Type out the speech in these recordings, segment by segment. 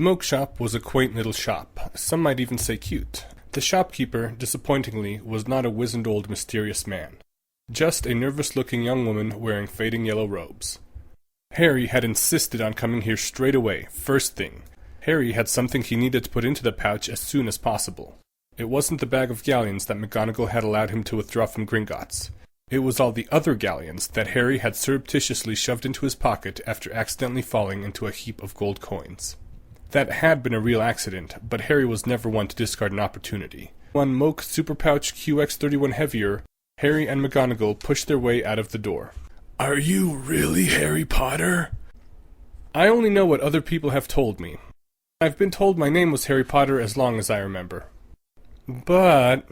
Moke Shop was a quaint little shop, some might even say cute. The shopkeeper, disappointingly, was not a wizened old mysterious man. Just a nervous-looking young woman wearing fading yellow robes. Harry had insisted on coming here straight away, first thing. Harry had something he needed to put into the pouch as soon as possible. It wasn't the bag of galleons that McGonagall had allowed him to withdraw from Gringotts. It was all the other galleons that Harry had surreptitiously shoved into his pocket after accidentally falling into a heap of gold coins. That had been a real accident, but Harry was never one to discard an opportunity. On Moke Super Pouch QX31 Heavier, Harry and McGonagall pushed their way out of the door. "Are you really Harry Potter?" I only know what other people have told me. I've been told my name was Harry Potter as long as I remember. But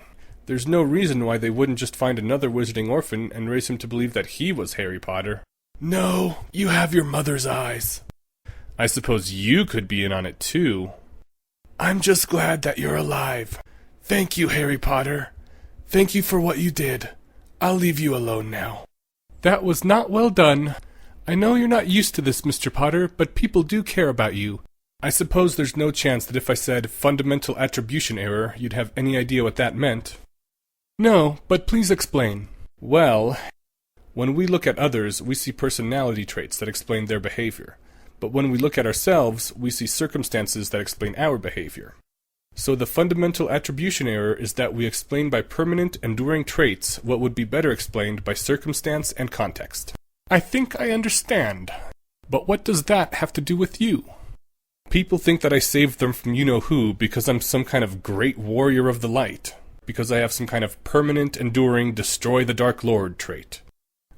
there's no reason why they wouldn't just find another wizarding orphan and raise him to believe that he was Harry Potter. No, you have your mother's eyes. I suppose you could be in on it too. I'm just glad that you're alive. Thank you, Harry Potter. Thank you for what you did. I'll leave you alone now. That was not well done. I know you're not used to this, Mr. Potter, but people do care about you. I suppose there's no chance that if I said fundamental attribution error, you'd have any idea what that meant. No, but please explain. Well, when we look at others, we see personality traits that explain their behavior. But when we look at ourselves, we see circumstances that explain our behavior. So the fundamental attribution error is that we explain by permanent, enduring traits what would be better explained by circumstance and context. I think I understand. But what does that have to do with you? People think that I saved them from you-know-who because I'm some kind of great warrior of the light. Because I have some kind of permanent, enduring, destroy the Dark Lord trait.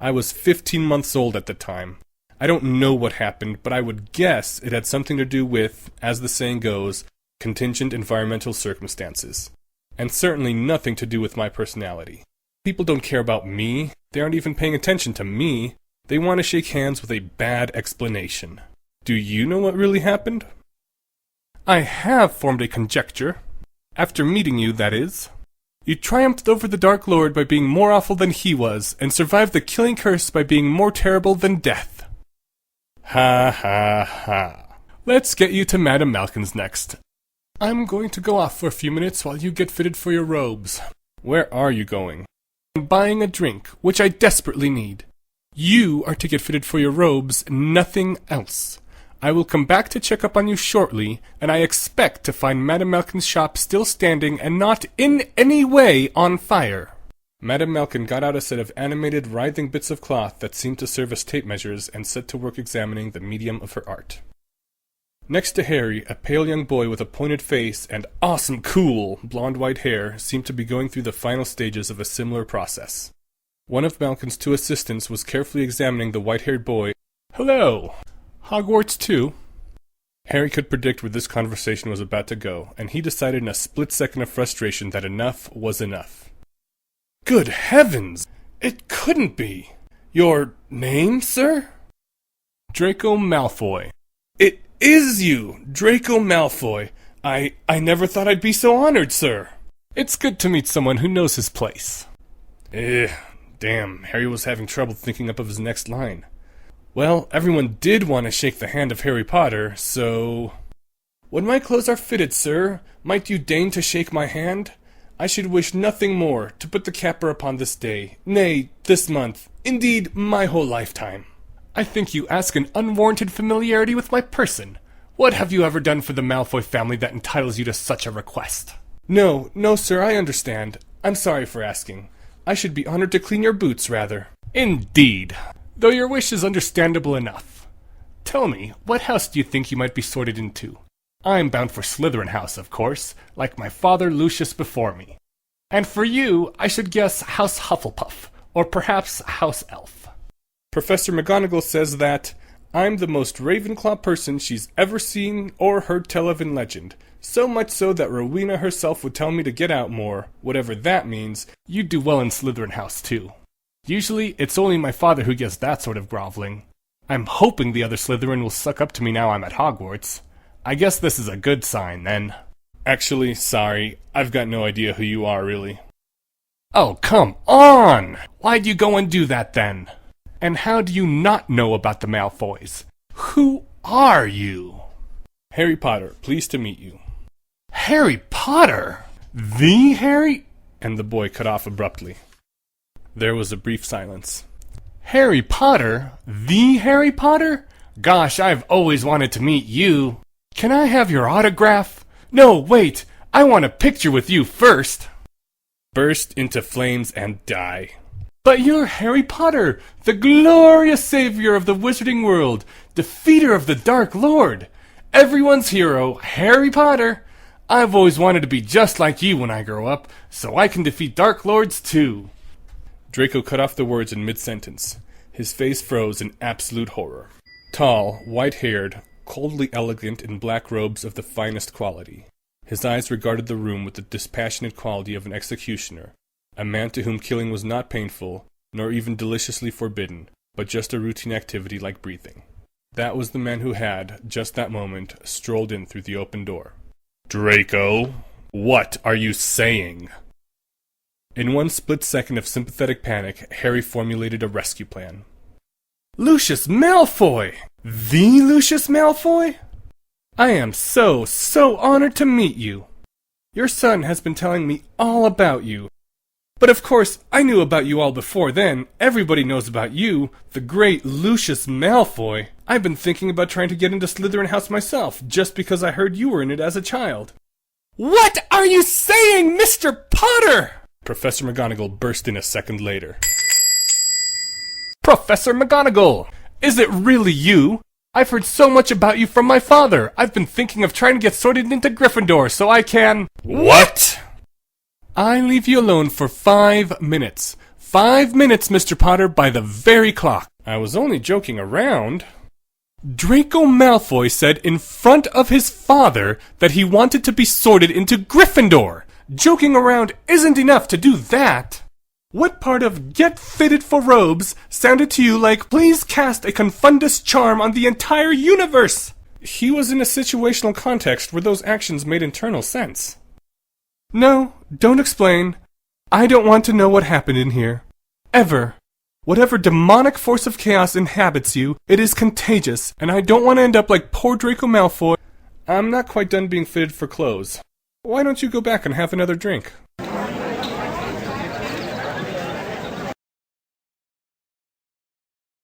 I was 15 months old at the time. I don't know what happened, but I would guess it had something to do with, as the saying goes, contingent environmental circumstances. And certainly nothing to do with my personality. People don't care about me. They aren't even paying attention to me. They want to shake hands with a bad explanation. Do you know what really happened? I have formed a conjecture. After meeting you, that is. You triumphed over the Dark Lord by being more awful than he was, and survived the killing curse by being more terrible than death. Ha ha ha. Let's get you to Madame Malkin's next. I'm going to go off for a few minutes while you get fitted for your robes. Where are you going? I'm buying a drink, which I desperately need. You are to get fitted for your robes, nothing else. I will come back to check up on you shortly, and I expect to find Madame Malkin's shop still standing and not in any way on fire. Madame Malkin got out a set of animated, writhing bits of cloth that seemed to serve as tape measures and set to work examining the medium of her art. Next to Harry, a pale young boy with a pointed face and awesome cool blonde-white hair seemed to be going through the final stages of a similar process. One of Malkin's two assistants was carefully examining the white-haired boy. Hello! Hogwarts too? Harry could predict where this conversation was about to go, and he decided in a split second of frustration that enough was enough. Good heavens! It couldn't be! Your name, sir? Draco Malfoy. It is you, Draco Malfoy. I never thought I'd be so honored, sir. It's good to meet someone who knows his place. Damn, Harry was having trouble thinking up of his next line. Well, everyone did want to shake the hand of Harry Potter, so... When my clothes are fitted, sir, might you deign to shake my hand? I should wish nothing more to put the capper upon this day, nay, this month, indeed, my whole lifetime. I think you ask an unwarranted familiarity with my person. What have you ever done for the Malfoy family that entitles you to such a request? No, sir, I understand. I'm sorry for asking. I should be honored to clean your boots, rather. Indeed. Though your wish is understandable enough. Tell me, what house do you think you might be sorted into? I'm bound for Slytherin House, of course, like my father Lucius before me. And for you, I should guess House Hufflepuff, or perhaps House Elf. Professor McGonagall says that I'm the most Ravenclaw person she's ever seen or heard tell of in legend, so much so that Rowena herself would tell me to get out more, whatever that means. You'd do well in Slytherin House, too. Usually, it's only my father who gets that sort of groveling. I'm hoping the other Slytherin will suck up to me now I'm at Hogwarts. I guess this is a good sign, then. Actually, sorry, I've got no idea who you are, really. Oh, come on! Why'd you go and do that, then? And how do you not know about the Malfoys? Who are you? Harry Potter, pleased to meet you. Harry Potter? The Harry? And the boy cut off abruptly. There was a brief silence. Harry Potter? The Harry Potter? Gosh, I've always wanted to meet you. Can I have your autograph? No, wait, I want a picture with you first. Burst into flames and die. But you're Harry Potter, the glorious savior of the wizarding world, defeater of the Dark Lord. Everyone's hero, Harry Potter. I've always wanted to be just like you when I grow up, so I can defeat Dark Lords too. Draco cut off the words in mid-sentence. His face froze in absolute horror. Tall, white-haired, coldly elegant in black robes of the finest quality. His eyes regarded the room with the dispassionate quality of an executioner, a man to whom killing was not painful, nor even deliciously forbidden, but just a routine activity like breathing. That was the man who had, just that moment, strolled in through the open door. Draco, what are you saying? In one split second of sympathetic panic, Harry formulated a rescue plan. Lucius Malfoy! The Lucius Malfoy? I am so honored to meet you. Your son has been telling me all about you. But of course, I knew about you all before then. Everybody knows about you, the great Lucius Malfoy. I've been thinking about trying to get into Slytherin House myself, just because I heard you were in it as a child. What are you saying, Mr. Potter? Professor McGonagall burst in a second later. Professor McGonagall, is it really you? I've heard so much about you from my father. I've been thinking of trying to get sorted into Gryffindor so I can... What? I leave you alone for 5 minutes. 5 minutes, Mr. Potter, by the very clock. I was only joking around. Draco Malfoy said in front of his father that he wanted to be sorted into Gryffindor. Joking around isn't enough to do that. What part of get fitted for robes sounded to you like please cast a confundus charm on the entire universe? He was in a situational context where those actions made internal sense. No, don't explain. I don't want to know what happened in here. Ever. Whatever demonic force of chaos inhabits you, it is contagious, and I don't want to end up like poor Draco Malfoy. I'm not quite done being fitted for clothes. Why don't you go back and have another drink?